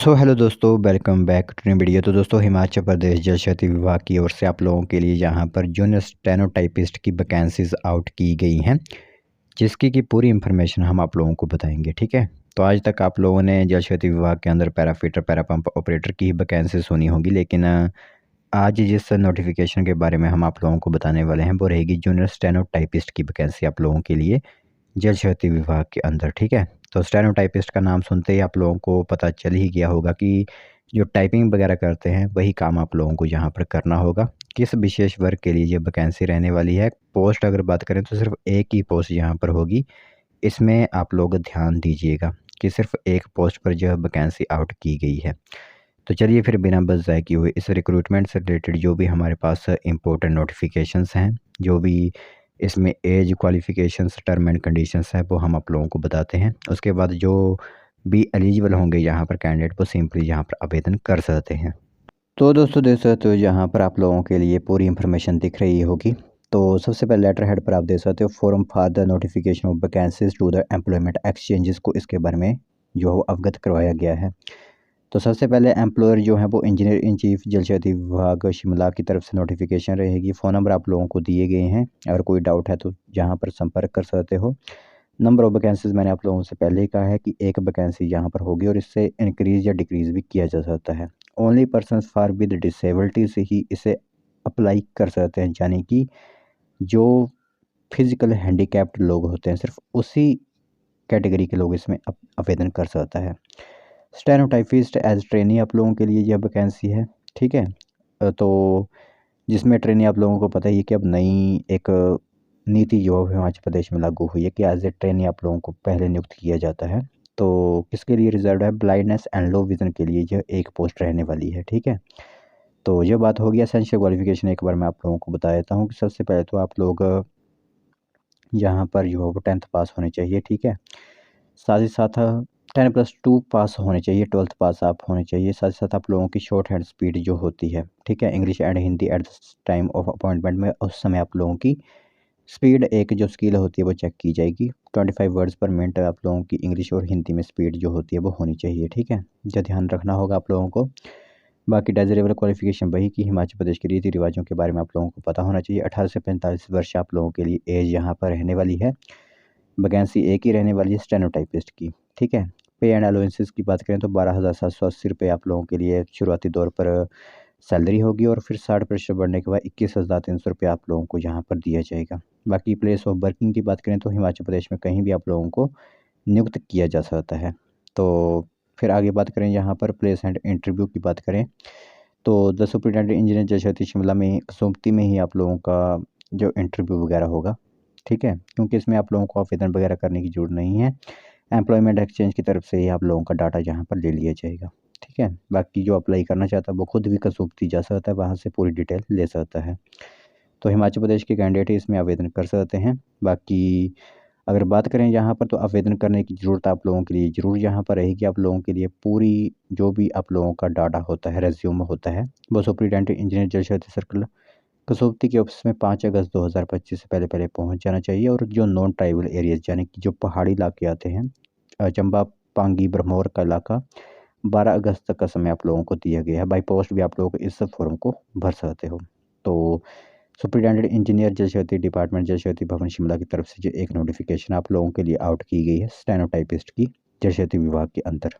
Hello दोस्तों, welcome back to new video. तो दोस्तों, हिमाचल प्रदेश जल शक्ति विभाग की ओर से आप लोगों के लिए यहाँ पर जूनियर स्टेनोटाइपिस्ट की वैकेंसीज आउट की गई हैं, जिसकी की पूरी इन्फॉर्मेशन हम आप लोगों को बताएंगे। ठीक है, तो आज तक आप लोगों ने जल शक्ति विभाग के अंदर पैराफिटर पैरा पंप ऑपरेटर की ही वैकेंसी सुनी होगी, लेकिन आज जिस नोटिफिकेशन के बारे में हम आप लोगों को बताने वाले हैं वो रहेगी जूनियर स्टेनोटाइपिस्ट की वैकेंसी आप लोगों के लिए जल शक्ति विभाग के अंदर। ठीक है, तो स्टेनोटाइपिस्ट का नाम सुनते ही आप लोगों को पता चल ही गया होगा कि जो टाइपिंग वगैरह करते हैं वही काम आप लोगों को यहाँ पर करना होगा। किस विशेष वर्ग के लिए ये वैकेंसी रहने वाली है, पोस्ट अगर बात करें तो सिर्फ एक ही पोस्ट यहाँ पर होगी। इसमें आप लोग ध्यान दीजिएगा कि सिर्फ एक पोस्ट पर जो है वैकेंसी आउट की गई है। तो चलिए फिर बिना बस ज़ाय किए हुए इस रिक्रूटमेंट से रिलेटेड जो भी हमारे पास इम्पोर्टेंट नोटिफिकेशंस हैं, जो भी इसमें age qualifications term and conditions है वो हम आप लोगों को बताते हैं। उसके बाद जो भी एलिजिबल होंगे यहाँ पर कैंडिडेट वो सिंपली यहाँ पर आवेदन कर सकते हैं। तो दोस्तों देख सकते हो यहाँ पर आप लोगों के लिए पूरी इन्फॉर्मेशन दिख रही होगी। तो सबसे पहले लेटर हेड पर आप देख सकते हो forum for the notification of vacancies to the employment exchanges को इसके बारे में जो अवगत करवाया गया है। तो सबसे पहले एम्प्लॉयर जो है वो इंजीनियर इन चीफ जल शक्ति विभाग शिमला की तरफ से नोटिफिकेशन रहेगी। फ़ोन नंबर आप लोगों को दिए गए हैं, अगर कोई डाउट है तो यहाँ पर संपर्क कर सकते हो। नंबर ऑफ वैकेंसीज मैंने आप लोगों से पहले ही कहा है कि एक वैकेंसी यहाँ पर होगी और इससे इंक्रीज़ या डिक्रीज़ भी किया जा सकता है। Only person for with disability से ही इसे अप्लाई कर सकते हैं, यानी कि जो फिजिकल हैंडीकैप्ड लोग होते हैं सिर्फ उसी कैटेगरी के लोग इसमें आवेदन कर सकता है। स्टेनोटाइपिस्ट एज ट्रेनी आप लोगों के लिए यह वैकेंसी है। ठीक है, तो जिसमें ट्रेनी आप लोगों को पता ही है कि अब नई एक नीति जो है हिमाचल प्रदेश में लागू हुई है कि एज ए ट्रेनी आप लोगों को पहले नियुक्त किया जाता है। तो किसके लिए रिजर्व है? ब्लाइंडनेस एंड लो विजन के लिए यह एक पोस्ट रहने वाली है। ठीक है, तो यह बात हो गया। एसेंशियल क्वालिफिकेशन एक बार मैं आप लोगों को बता देता हूँ कि सबसे पहले तो आप लोग यहाँ पर जो है वो 10th पास होने चाहिए। ठीक है, साथ ही साथ 10+2 पास होने चाहिए, 12th पास आप होने चाहिए। साथ ही साथ आप लोगों की शॉर्ट हैंड स्पीड जो होती है, ठीक है, English and Hindi at the time of appointment में उस समय आप लोगों की स्पीड एक जो स्किल होती है वो चेक की जाएगी। 25 वर्ड्स पर मिनट आप लोगों की इंग्लिश और हिंदी में स्पीड जो होती है वो होनी चाहिए। ठीक है, जो ध्यान रखना होगा आप लोगों को। बाकी डेजरेबल क्वालिफिकेशन वही कि हिमाचल प्रदेश के रीति रिवाजों के बारे में आप लोगों को पता होना चाहिए। 18 से 45 वर्ष आप लोगों के लिए एज यहाँ पर रहने वाली है। वैकेंसी एक ही रहने वाली है स्टेनोटाइपिस्ट की। ठीक है, पे एंड अलाउंसेस की बात करें तो 12,780 रुपये आप लोगों के लिए शुरुआती दौर पर सैलरी होगी और फिर 60% बढ़ने के बाद 21,300 रुपये आप लोगों को यहाँ पर दिया जाएगा। बाकी प्लेस ऑफ वर्किंग की बात करें तो हिमाचल प्रदेश में कहीं भी आप लोगों को नियुक्त किया जा सकता है। तो फिर आगे बात करें यहाँ पर प्लेस एंड इंटरव्यू की बात करें तो द सुपरिटेंडेंट इंजीनियर जल शक्ति शिमला में सोमती में ही आप लोगों का जो इंटरव्यू वगैरह होगा। ठीक है, क्योंकि इसमें आप लोगों को आवेदन वगैरह करने की ज़रूरत नहीं है। एम्प्लॉयमेंट एक्सचेंज की तरफ से ही आप लोगों का डाटा यहाँ पर ले लिया जाएगा। ठीक है, बाकी जो अप्लाई करना चाहता है वो खुद भी कसौटी जा सकता है, वहाँ से पूरी डिटेल ले सकता है। तो हिमाचल प्रदेश के कैंडिडेट इसमें आवेदन कर सकते हैं। बाकी अगर बात करें यहाँ पर तो आवेदन करने की ज़रूरत आप लोगों के लिए ज़रूर यहाँ पर रहेगी। आप लोगों के लिए पूरी जो भी आप लोगों का डाटा होता है, रेज्यूम होता है, वो सुपरिटेंडेंट इंजीनियर जल शक्ति सर्कल कसौती के ऑफिस में 5 अगस्त 2025 से पहले पहले पहुंच जाना चाहिए। और जो नॉन ट्राइबल एरियाज यानी कि जो पहाड़ी इलाके आते हैं, चंबा पांगी ब्रह्मौर का इलाका, 12 अगस्त तक का समय आप लोगों को दिया गया है। बाई पोस्ट भी आप लोगों को इस फॉर्म को भर सकते हो। तो सुपरिटेंडेंट इंजीनियर जल शक्ति डिपार्टमेंट जल शक्ति भवन शिमला की तरफ से जो एक नोटिफिकेशन आप लोगों के लिए आउट की गई है स्टेनोटाइपिस्ट की जल शक्ति विभाग के अंदर।